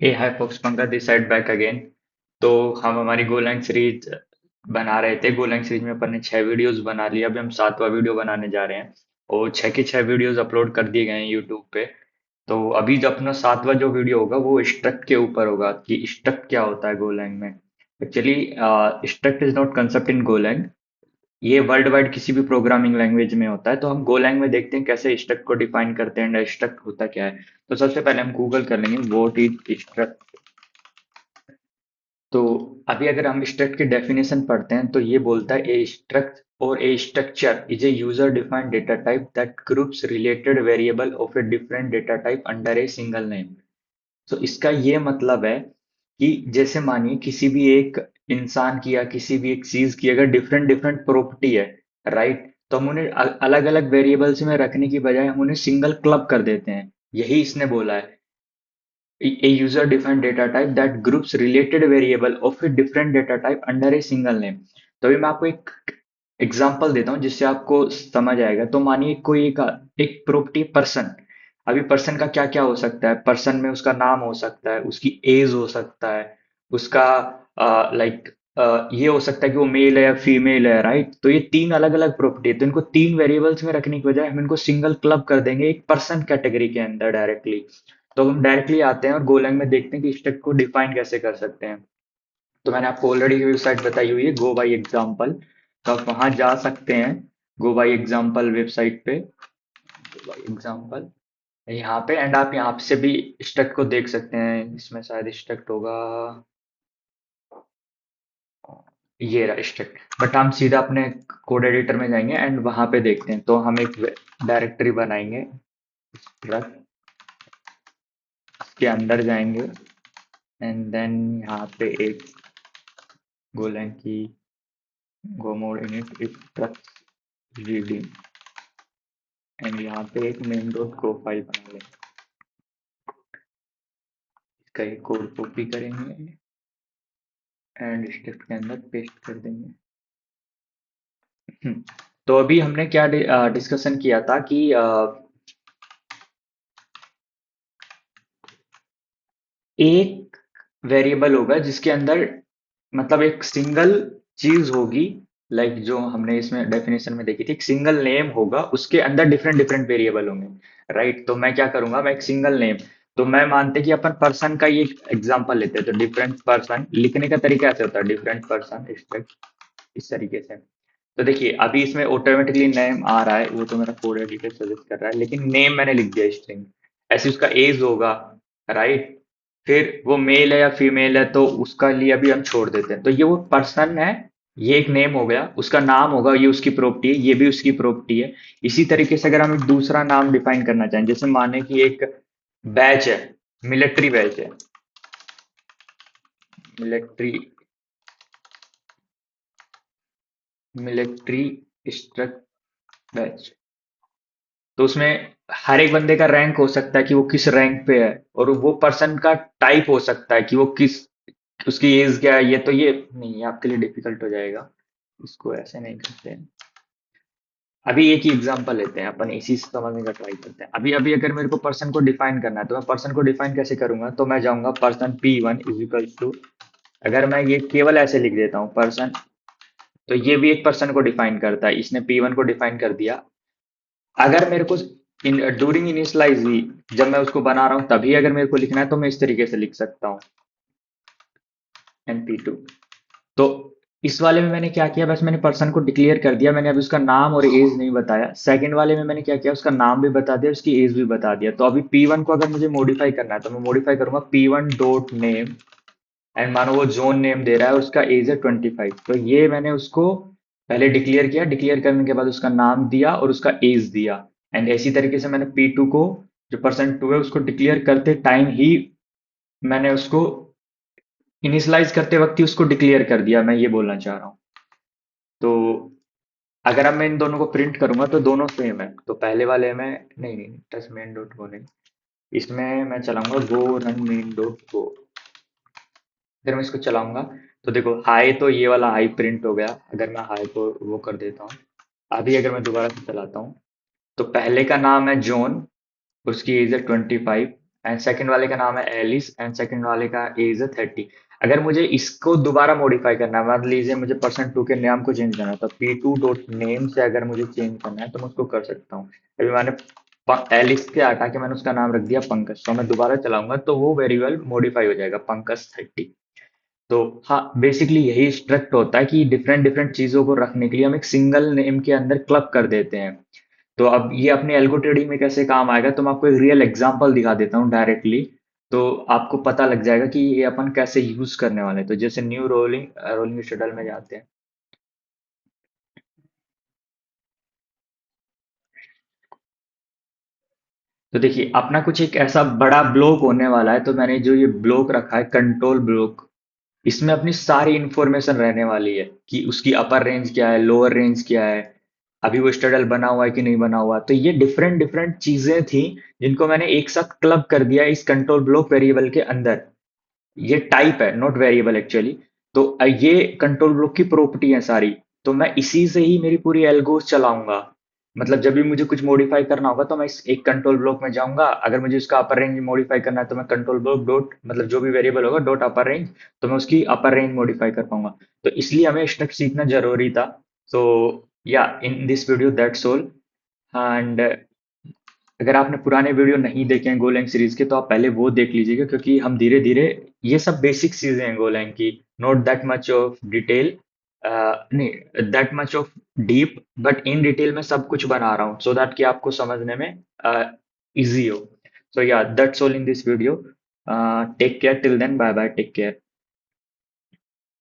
A hi folks Pankaj this side back again. तो हम हमारी गोलैंग सीरीज बना रहे थे। गोलैंग सीरीज में अपन ने 6 वीडियोस बना लिया। अभी हम 7वां वीडियो बनाने जा रहे हैं और 6 के 6 वीडियोस अपलोड कर दिए गए हैं यूट्यूब पे। तो अभी जो अपना 7वां जो वीडियो होगा वो स्ट्रक्ट के ऊपर होगा कि स्ट्रक्ट क्या होता है गोलैंग में। Actually struct is not concept in Golang. ये वर्ल्ड वाइड किसी भी प्रोग्रामिंग लैंग्वेज में होता है। तो हम गोलैंग में देखते हैं कैसे स्ट्रक्ट को डिफाइन करते हैं एंड स्ट्रक्ट होता क्या है। तो सबसे पहले हम गूगल कर लेंगे व्हाट इज स्ट्रक्ट। तो अभी अगर हम स्ट्रक्ट की डेफिनेशन पढ़ते हैं तो ये बोलता है ए स्ट्रक्ट और a structure is a user defined data type that groups related variable of a different data type under a single name. तो इसका ये मतलब है कि जैसे मानिए किसी भी एक इंसान की या किसी भी एक चीज की अगर डिफरेंट डिफरेंट प्रॉपर्टी है, राइट, तो हम उन्हें अलग अलग वेरिएबल्स में रखने की बजाय हम उन्हें सिंगल क्लब कर देते हैं। यही इसने बोला है, a user defined data type that groups related variable of a different data type under a single name। तो अभी मैं आपको एक एग्जांपल देता हूँ जिससे आपको समझ आएगा। तो मानिए कोई एक प्रॉपर्टी पर्सन। अभी पर्सन का क्या क्या हो सकता है? पर्सन में उसका नाम हो सकता है, उसकी एज हो सकता है, उसका लाइक ये हो सकता है कि वो मेल है या फीमेल है, राइट। तो ये तीन अलग अलग प्रॉपर्टी है। तो इनको तीन वेरिएबल्स में रखने की बजाय हम इनको सिंगल क्लब कर देंगे एक पर्सन कैटेगरी के अंदर डायरेक्टली। तो हम डायरेक्टली आते हैं और गोलैंग में देखते हैं कि स्ट्रक्ट को डिफाइन कैसे कर सकते हैं। तो मैंने आपको ऑलरेडी वेबसाइट बताई हुई है गो बाई एग्जाम्पल। तो आप वहां जा सकते हैं गो बाई एग्जाम्पल वेबसाइट पे। गो बाई एग्जाम्पल यहाँ पे एंड आप यहाँ से भी स्ट्रक्ट को देख सकते हैं। इसमें शायद स्ट्रक्ट होगा, ये रहा स्ट्रक्ट। बट हम सीधा अपने कोड एडिटर में जाएंगे एंड वहां पे देखते हैं। तो हम एक डायरेक्टरी बनाएंगे स्ट्रक्ट के अंदर जाएंगे एंड देन यहाँ पे एक गोलैंग की go mode init struct reading and यहाँ पे एक मेन डॉट गो फाइल बना लेंगे। इसका एक कोड कॉपी करेंगे एंड स्क्रिप्ट के अंदर पेस्ट कर देंगे। हम्म, तो अभी हमने क्या डिस्कशन किया था कि एक वेरिएबल होगा जिसके अंदर मतलब एक सिंगल चीज होगी। लाइक जो हमने इसमें डेफिनेशन में देखी थी, एक सिंगल नेम होगा, उसके अंदर डिफरेंट डिफरेंट वेरिएबल होंगे, राइट। तो मैं क्या करूंगा, मैं एक सिंगल नेम। तो मैं मानते कि अपन पर्सन का ये एग्जांपल लेते हैं। तो डिफरेंट पर्सन लिखने का तरीका ऐसे होता है, डिफरेंट पर्सन इस तरीके से। तो देखिए अभी इसमें ऑटोमेटिकली नेम आ रहा है, वो तो मेरा कोड एडिटर सजेस्ट कर रहा है, लेकिन नेम मैंने लिख दिया स्ट्रिंग। ऐसे उसका एज होगा, राइट। फिर वो मेल है या फीमेल है तो उसका लिए अभी हम छोड़ देते हैं। तो ये वो पर्सन है, ये एक नेम हो गया, उसका नाम होगा, ये उसकी प्रॉपर्टी है, ये भी उसकी प्रॉपर्टी है। इसी तरीके से अगर हम एक दूसरा नाम डिफाइन करना चाहें, जैसे माने कि एक बैच है, मिलिट्री बैच है, मिलिट्री मिलिट्री स्ट्रक्ट बैच। तो उसमें हर एक बंदे का रैंक हो सकता है कि वो किस रैंक पे है, और वो पर्सन का टाइप हो सकता है कि वो किस, उसकी एज क्या है। ये तो ये नहीं, ये आपके लिए डिफिकल्ट हो जाएगा, इसको ऐसे नहीं करते हैं। अभी एक ही एग्जांपल लेते हैं, अपन इसी से समझने का ट्राई करते हैं। अभी अभी अगर मेरे को पर्सन को डिफाइन करना है तो मैं पर्सन को डिफाइन कैसे करूंगा? तो मैं जाऊंगा person P1 is equal to, अगर मैं ये केवल ऐसे लिख देता हूँ पर्सन, तो ये भी एक पर्सन को डिफाइन करता है, इसने P1 को डिफाइन कर दिया। अगर मेरे को ड्यूरिंग इनिशियलाइज ही, जब मैं उसको बना रहा हूँ तभी अगर मेरे को लिखना है तो मैं इस तरीके से लिख सकता हूँ NP2। तो इस वाले में मैंने क्या किया, बस मैंने पर्सन को डिक्लेयर कर दिया, मैंने अभी उसका नाम और एज नहीं बताया। सेकंड वाले में मैंने क्या किया, उसका नाम भी बता दिया, उसकी एज भी बता दिया। तो अभी P1 को अगर मुझे मॉडिफाई करना है तो मैं मॉडिफाई करूंगा P1 डॉट नेम एंड मानो वो जोन नेम दे रहा है, उसका एज है 25। तो ये मैंने उसको पहले डिक्लेयर किया, डिक्लेयर करने के बाद उसका नाम दिया और उसका एज दिया। एंड इसी तरीके से मैंने P2 को, जो पर्सन 2 है, उसको डिक्लेयर करते टाइम ही मैंने उसको इनिशियलाइज करते वक्त ही उसको डिक्लेयर कर दिया। मैं ये बोलना चाह रहा हूँ। तो अगर अब मैं इन दोनों को प्रिंट करूंगा तो दोनों सेम है। तो पहले वाले में नहीं नहीं टच मेन डॉट गो नहीं, इसमें मैं चलाऊंगा गो रन मेन डॉट गो। अगर मैं इसको चलाऊंगा तो देखो हाई, तो ये वाला हाई प्रिंट हो गया। अगर मैं हाई को वो कर देता हूँ, अभी अगर मैं दोबारा से चलाता हूँ तो पहले का नाम है जॉन, उसकी एज है 25 एंड सेकंड वाले का नाम है एलिस एंड सेकंड वाले का एज है 30। अगर मुझे इसको दोबारा मॉडिफाई करना है, मान लीजिए मुझे %2 के नाम को चेंज करना है, तो p2.name से अगर मुझे चेंज करना है तो मैं उसको कर सकता हूँ। अभी मैंने एलिस के हटा के मैंने उसका नाम रख दिया पंकज, तो मैं दोबारा चलाऊंगा तो वो वेरिएबल मॉडिफाई हो जाएगा पंकज 30। तो हाँ, बेसिकली यही स्ट्रक्ट होता है कि डिफरेंट डिफरेंट चीजों को रखने के लिए हम एक सिंगल नेम के अंदर क्लब कर देते हैं। तो अब ये अपने एल्गो ट्रेडिंग में कैसे काम आएगा, तो मैं आपको एक रियल एग्जांपल दिखा देता हूँ डायरेक्टली। तो आपको पता लग जाएगा कि ये अपन कैसे यूज करने वाले हैं। तो जैसे न्यू रोलिंग रोलिंग शेड्यूल में जाते हैं। तो देखिए अपना कुछ एक ऐसा बड़ा ब्लॉक होने वाला है, तो मैंने जो ये ब्लॉक रखा है कंट्रोल ब्लॉक, इसमें अपनी सारी इंफॉर्मेशन रहने वाली है कि उसकी अपर रेंज क्या है, लोअर रेंज क्या है, अभी वो स्टेडल बना हुआ है कि नहीं बना हुआ। तो ये डिफरेंट डिफरेंट चीजें थी जिनको मैंने एक साथ क्लब कर दिया इस कंट्रोल ब्लॉक वेरिएबल के अंदर। ये टाइप है, नॉट वेरिएबल एक्चुअली। तो ये कंट्रोल ब्लॉक की प्रॉपर्टी है सारी। तो मैं इसी से ही मेरी पूरी एल्गोस चलाऊंगा। मतलब जब भी मुझे कुछ मॉडिफाई करना होगा तो मैं इस एक कंट्रोल ब्लॉक में जाऊंगा, अगर मुझे उसका अपर रेंज मॉडिफाई करना है तो मैं कंट्रोल ब्लॉक डॉट, मतलब जो भी वेरिएबल होगा डॉट अपर रेंज, तो मैं उसकी अपर रेंज मॉडिफाई कर पाऊंगा। तो इसलिए हमें स्टेप सीखना जरूरी था। सो या इन this video that's all. And अगर आपने पुराने वीडियो नहीं देखे हैं गोलैंग सीरीज के, तो आप पहले वो देख लीजिएगा, क्योंकि हम धीरे धीरे, ये सब बेसिक चीजें हैं गोलैंग की, not that much of detail, नहीं that much of deep, but in detail में सब कुछ बना रहा हूँ सो दैट कि आपको समझने में इजी हो। सो या that's all in this video. Take care till then, bye bye, take care.